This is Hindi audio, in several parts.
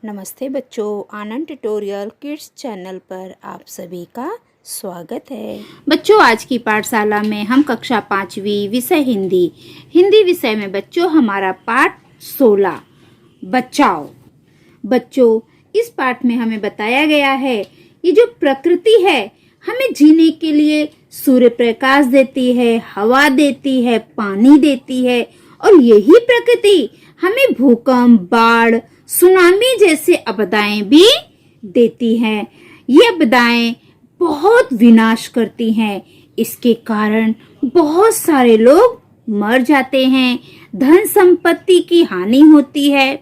नमस्ते बच्चों, आनंद ट्यूटोरियल किड्स चैनल पर आप सभी का स्वागत है। बच्चों, आज की पाठशाला में हम कक्षा 5वीं विषय हिंदी विषय में बच्चों हमारा पाठ 16 बचाओ। बच्चों, इस पाठ में हमें बताया गया है ये जो प्रकृति है हमें जीने के लिए सूर्य प्रकाश देती है, हवा देती है, पानी देती है और यही प्रकृति हमें भूकंप, बाढ़, सुनामी जैसे आपदाएं भी देती हैं। ये आपदाएं बहुत विनाश करती हैं। इसके कारण बहुत सारे लोग मर जाते हैं, धन संपत्ति की हानि होती है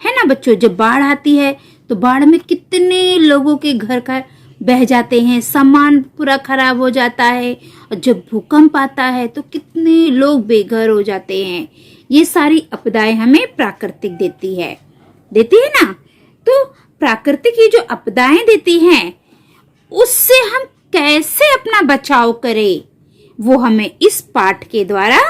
ना बच्चों। जब बाढ़ आती है तो बाढ़ में कितने लोगों के घर का बह जाते हैं, सामान पूरा खराब हो जाता है। और जब भूकंप आता है तो कितने लोग बेघर हो जाते हैं। ये सारी आपदाएं हमें प्राकृतिक देती है ना। तो प्राकृतिक ये जो आपदाएं देती हैं उससे हम कैसे अपना बचाव करें वो हमें इस पाठ के द्वारा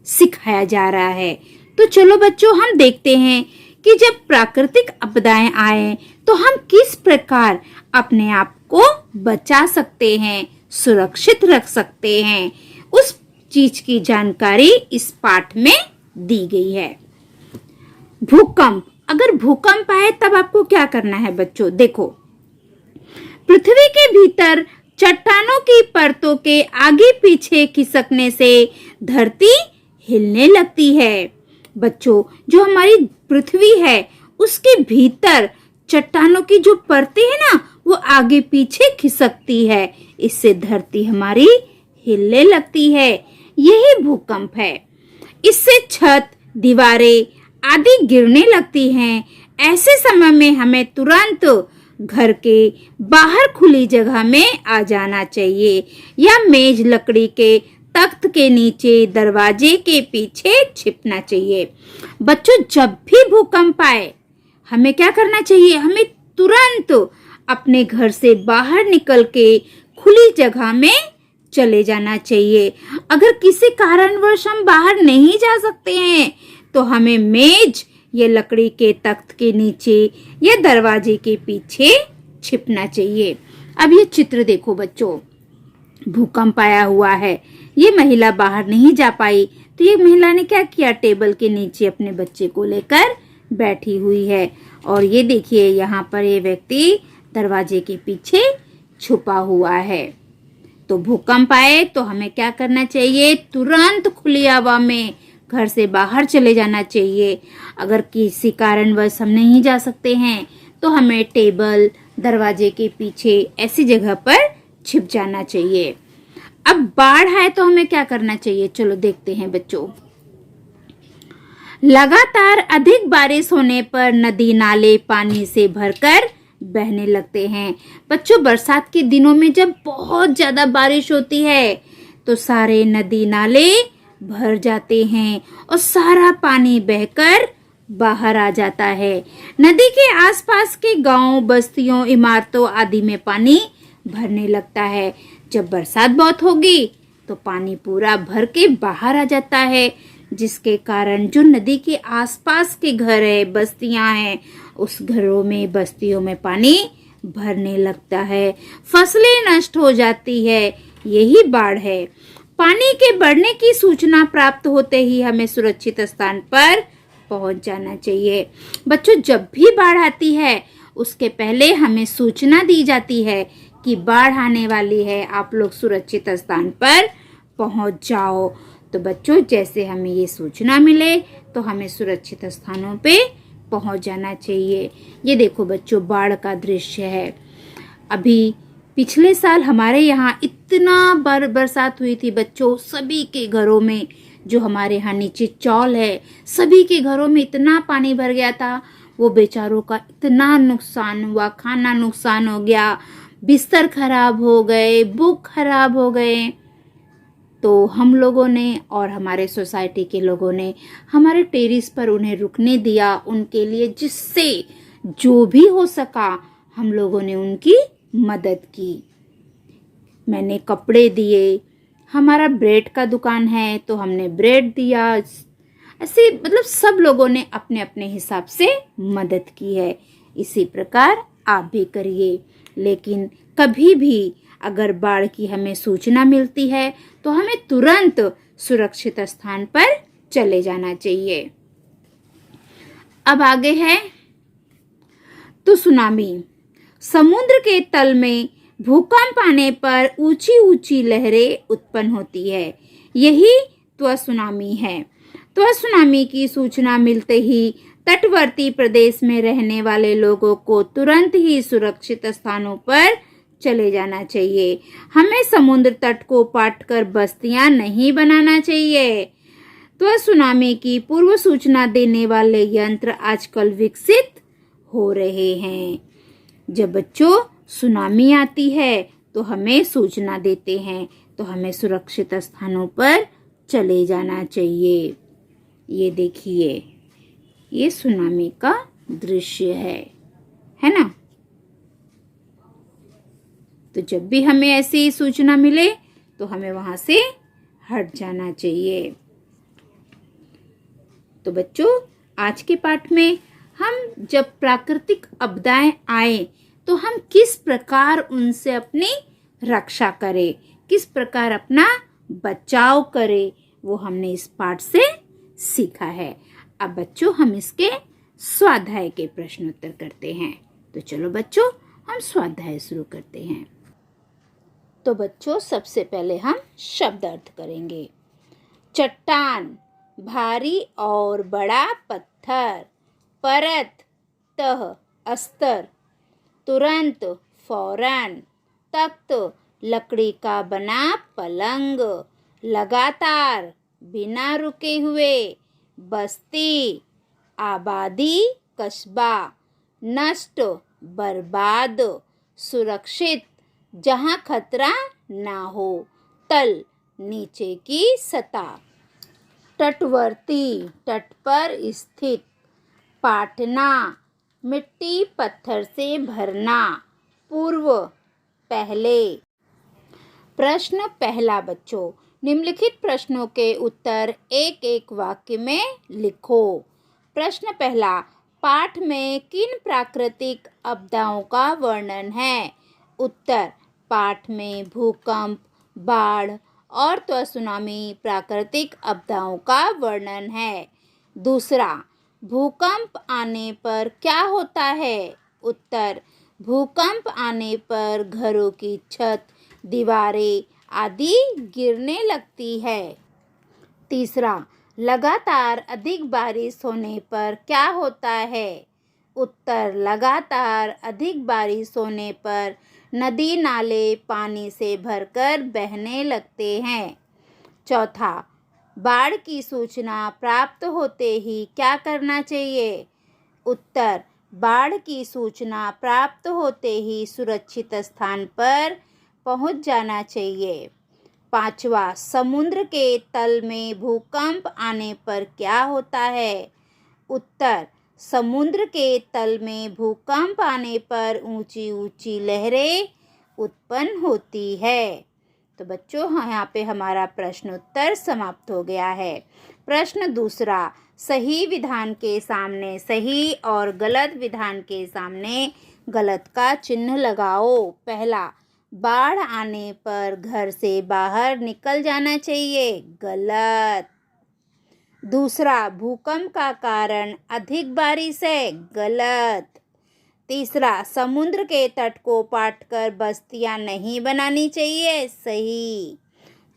सिखाया जा रहा है। तो चलो बच्चों, हम देखते हैं कि जब प्राकृतिक आपदाएं आए तो हम किस प्रकार अपने आप को बचा सकते हैं, सुरक्षित रख सकते हैं। उस चीज की जानकारी इस पाठ में दी गई है। भूकंप, अगर भूकंप आए तब आपको क्या करना है बच्चों? देखो, पृथ्वी के भीतर चट्टानों की परतों के आगे पीछे खिसकने से धरती हिलने लगती है। बच्चों, जो हमारी पृथ्वी है उसके भीतर चट्टानों की जो परतें है ना वो आगे पीछे खिसकती है। इससे धरती हमारी हिलने लगती है। यही भूकंप है। इससे छत, दीवारें आदि गिरने लगती हैं। ऐसे समय में हमें तुरंत घर के बाहर खुली जगह में आ जाना चाहिए या मेज, लकड़ी के तख्त के नीचे, दरवाजे के पीछे छिपना चाहिए। बच्चों, जब भी भूकंप आए हमें क्या करना चाहिए? हमें तुरंत अपने घर से बाहर निकल के खुली जगह में चले जाना चाहिए। अगर किसी कारणवश हम बाहर नहीं जा सकते हैं तो हमें मेज या लकड़ी के तख्त के नीचे या दरवाजे के पीछे छिपना चाहिए। अब ये चित्र देखो बच्चों, भूकंप आया हुआ है। ये महिला बाहर नहीं जा पाई तो ये महिला ने क्या किया? टेबल के नीचे अपने बच्चे को लेकर बैठी हुई है। और ये देखिए, यहाँ पर ये व्यक्ति दरवाजे के पीछे छुपा हुआ है। तो भूकंप आए तो हमें क्या करना चाहिए? तुरंत खुली हवा में घर से बाहर चले जाना चाहिए। अगर किसी कारणवश हम नहीं जा सकते हैं तो हमें टेबल, दरवाजे के पीछे ऐसी जगह पर छिप जाना चाहिए। अब बाढ़ आए तो हमें क्या करना चाहिए? चलो देखते हैं बच्चों। लगातार अधिक बारिश होने पर नदी नाले पानी से भरकर बहने लगते हैं। बच्चों, बरसात के दिनों में जब बहुत ज्यादा बारिश होती है तो सारे नदी नाले भर जाते हैं और सारा पानी बहकर बाहर आ जाता है। नदी के आसपास के गांव, बस्तियों, इमारतों आदि में पानी भरने लगता है। जब बरसात बहुत होगी तो पानी पूरा भर के बाहर आ जाता है, जिसके कारण जो नदी के आसपास के घर है, बस्तियां हैं, उस घरों में, बस्तियों में पानी भरने लगता है। फसलें नष्ट हो जाती है। यही बाढ़ है। पानी के बढ़ने की सूचना प्राप्त होते ही हमें सुरक्षित स्थान पर पहुंच जाना चाहिए। बच्चों, जब भी बाढ़ आती है उसके पहले हमें सूचना दी जाती है कि बाढ़ आने वाली है, आप लोग सुरक्षित स्थान पर पहुंच जाओ। तो बच्चों, जैसे हमें ये सूचना मिले तो हमें सुरक्षित स्थानों पे पहुंच जाना चाहिए। ये देखो बच्चों, बाढ़ का दृश्य है। अभी पिछले साल हमारे यहाँ इतना बरसात हुई थी बच्चों, सभी के घरों में, जो हमारे यहाँ नीचे चौल है, सभी के घरों में इतना पानी भर गया था। वो बेचारों का इतना नुकसान हुआ, खाना नुकसान हो गया, बिस्तर खराब हो गए, बुक खराब हो गए। तो हम लोगों ने और हमारे सोसाइटी के लोगों ने हमारे टेरिस पर उन्हें रुकने दिया, उनके लिए जिससे जो भी हो सका हम लोगों ने उनकी मदद की। मैंने कपड़े दिए, हमारा ब्रेड का दुकान है तो हमने ब्रेड दिया। ऐसे मतलब सब लोगों ने अपने अपने हिसाब से मदद की है। इसी प्रकार आप भी करिए। लेकिन कभी भी अगर बाढ़ की हमें सूचना मिलती है तो हमें तुरंत सुरक्षित स्थान पर चले जाना चाहिए। अब आगे है तो सुनामी। समुद्र के तल में भूकंप आने पर ऊंची ऊंची लहरें उत्पन्न होती है, यही त्सुनामी है। त्सुनामी की सूचना मिलते ही तटवर्ती प्रदेश में रहने वाले लोगों को तुरंत ही सुरक्षित स्थानों पर चले जाना चाहिए। हमें समुद्र तट को पाटकर बस्तियां नहीं बनाना चाहिए। त्सुनामी की पूर्व सूचना देने वाले यंत्र आजकल विकसित हो रहे हैं। जब बच्चों सुनामी आती है तो हमें सूचना देते हैं तो हमें सुरक्षित स्थानों पर चले जाना चाहिए। ये देखिए, ये सुनामी का दृश्य है ना। तो जब भी हमें ऐसी सूचना मिले तो हमें वहां से हट जाना चाहिए। तो बच्चों, आज के पाठ में हम जब प्राकृतिक आपदाएं आए तो हम किस प्रकार उनसे अपनी रक्षा करें, किस प्रकार अपना बचाव करें, वो हमने इस पाठ से सीखा है। अब बच्चों, हम इसके स्वाध्याय के प्रश्न उत्तर करते हैं। तो चलो बच्चों, हम स्वाध्याय शुरू करते हैं। तो बच्चों, सबसे पहले हम शब्द अर्थ करेंगे। चट्टान, भारी और बड़ा पत्थर। परत, तह, अस्तर। तुरंत, फौरन। तख्त, लकड़ी का बना पलंग। लगातार, बिना रुके हुए। बस्ती, आबादी, कस्बा। नष्ट, बर्बाद। सुरक्षित, जहाँ खतरा ना हो। तल, नीचे की सतह। तटवर्ती, तट पर स्थित। पाटना, मिट्टी पत्थर से भरना। पूर्व, पहले। प्रश्न पहला बच्चों, निम्नलिखित प्रश्नों के उत्तर एक एक वाक्य में लिखो। प्रश्न पहला, पाठ में किन प्राकृतिक आपदाओं का वर्णन है? उत्तर, पाठ में भूकंप, बाढ़ और त्सुनामी प्राकृतिक आपदाओं का वर्णन है। दूसरा, भूकंप आने पर क्या होता है? उत्तर, भूकंप आने पर घरों की छत, दीवारें आदि गिरने लगती है। तीसरा, लगातार अधिक बारिश होने पर क्या होता है? उत्तर, लगातार अधिक बारिश होने पर नदी नाले पानी से भरकर बहने लगते हैं। चौथा, बाढ़ की सूचना प्राप्त होते ही क्या करना चाहिए? उत्तर, बाढ़ की सूचना प्राप्त होते ही सुरक्षित स्थान पर पहुंच जाना चाहिए। पांचवा, समुद्र के तल में भूकंप आने पर क्या होता है? उत्तर, समुद्र के तल में भूकंप आने पर ऊंची ऊंची लहरें उत्पन्न होती है। तो बच्चों, यहाँ पे हमारा प्रश्न उत्तर समाप्त हो गया है। प्रश्न दूसरा, सही विधान के सामने सही और गलत विधान के सामने गलत का चिन्ह लगाओ। पहला, बाढ़ आने पर घर से बाहर निकल जाना चाहिए। गलत। दूसरा, भूकंप का कारण अधिक बारिश है। गलत। तीसरा, समुद्र के तट को पाटकर बस्तियां नहीं बनानी चाहिए। सही।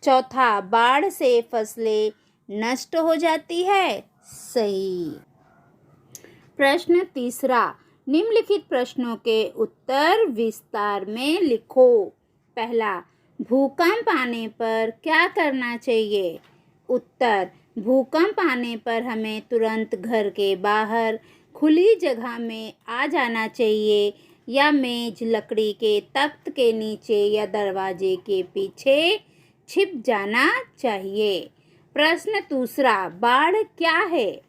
चौथा, बाढ़ से फसलें नष्ट हो जाती है। सही। प्रश्न तीसरा, निम्नलिखित प्रश्नों के उत्तर विस्तार में लिखो। पहला, भूकंप आने पर क्या करना चाहिए? उत्तर, भूकंप आने पर हमें तुरंत घर के बाहर खुली जगह में आ जाना चाहिए या मेज, लकड़ी के तख्त के नीचे या दरवाजे के पीछे छिप जाना चाहिए। प्रश्न दूसरा, बाढ़ क्या है?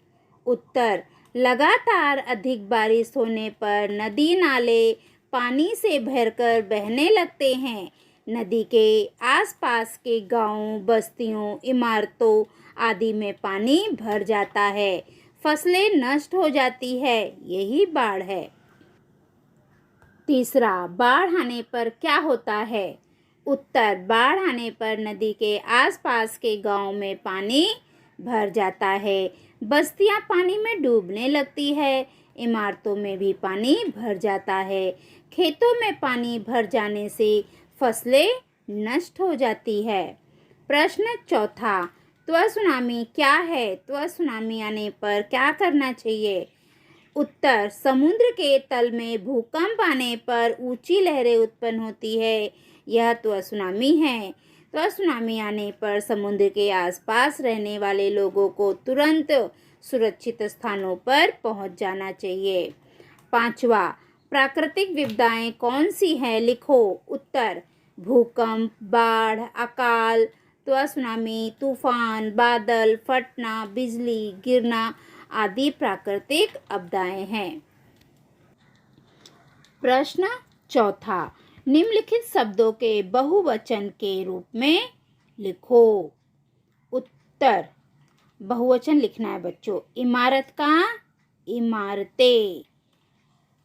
उत्तर, लगातार अधिक बारिश होने पर नदी नाले पानी से भरकर बहने लगते हैं। नदी के आसपास के गांवों, बस्तियों, इमारतों आदि में पानी भर जाता है। फसलें नष्ट हो जाती है, यही बाढ़ है। तीसरा, बाढ़ आने पर क्या होता है? उत्तर, बाढ़ आने पर नदी के आसपास के गांव में पानी भर जाता है, बस्तियां पानी में डूबने लगती है, इमारतों में भी पानी भर जाता है, खेतों में पानी भर जाने से फसलें नष्ट हो जाती है। प्रश्न चौथा, त्सुनामी क्या है? त्सुनामी आने पर क्या करना चाहिए? उत्तर, समुद्र के तल में भूकंप आने पर ऊंची लहरें उत्पन्न होती है, यह त्सुनामी है। त्सुनामी आने पर समुद्र के आसपास रहने वाले लोगों को तुरंत सुरक्षित स्थानों पर पहुंच जाना चाहिए। पांचवा, प्राकृतिक विपदाएं कौन सी हैं? लिखो। उत्तर, भूकंप, बाढ़, अकाल, त्सुनामी, तूफान, बादल फटना, बिजली गिरना आदि प्राकृतिक आपदाएं हैं। प्रश्न चौथा, निम्नलिखित शब्दों के बहुवचन के रूप में लिखो। उत्तर, बहुवचन लिखना है बच्चों। इमारत का इमारतें,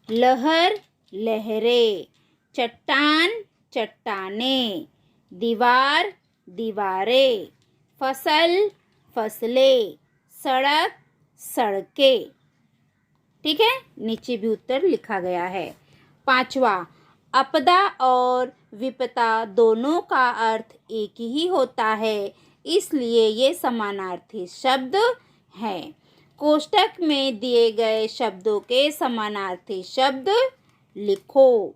लहर लहरें, चट्टान चट्टानें, दीवार दीवारें, फसल फसलें, सड़क सड़कें। ठीक है, नीचे भी उत्तर लिखा गया है। पांचवा, आपदा और विपदा दोनों का अर्थ एक ही होता है, इसलिए ये समानार्थी शब्द हैं। कोष्टक में दिए गए शब्दों के समानार्थी शब्द लिखो।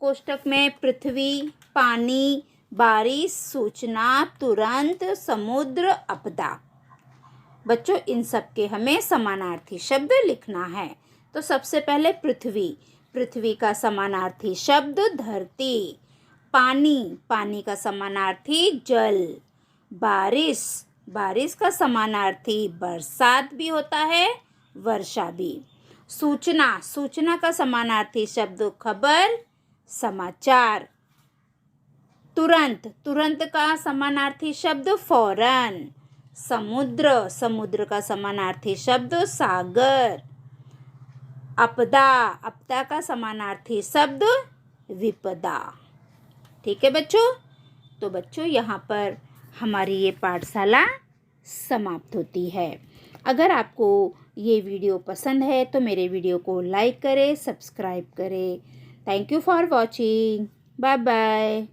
कोष्टक में पृथ्वी, पानी, बारिश, सूचना, तुरंत, समुद्र, आपदा। बच्चों, इन सब के हमें समानार्थी शब्द लिखना है। तो सबसे पहले पृथ्वी, पृथ्वी का समानार्थी शब्द धरती। पानी, पानी का समानार्थी जल। बारिश, बारिश का समानार्थी बरसात भी होता है, वर्षा भी। सूचना, सूचना का समानार्थी शब्द खबर, समाचार। तुरंत, तुरंत का समानार्थी शब्द फौरन। समुद्र, समुद्र का समानार्थी शब्द सागर। आपदा, आपदा का समानार्थी शब्द विपदा। ठीक है बच्चों, तो बच्चों यहाँ पर हमारी ये पाठशाला समाप्त होती है। अगर आपको ये वीडियो पसंद है तो मेरे वीडियो को लाइक करें, सब्सक्राइब करें। Thank you for watching. Bye bye.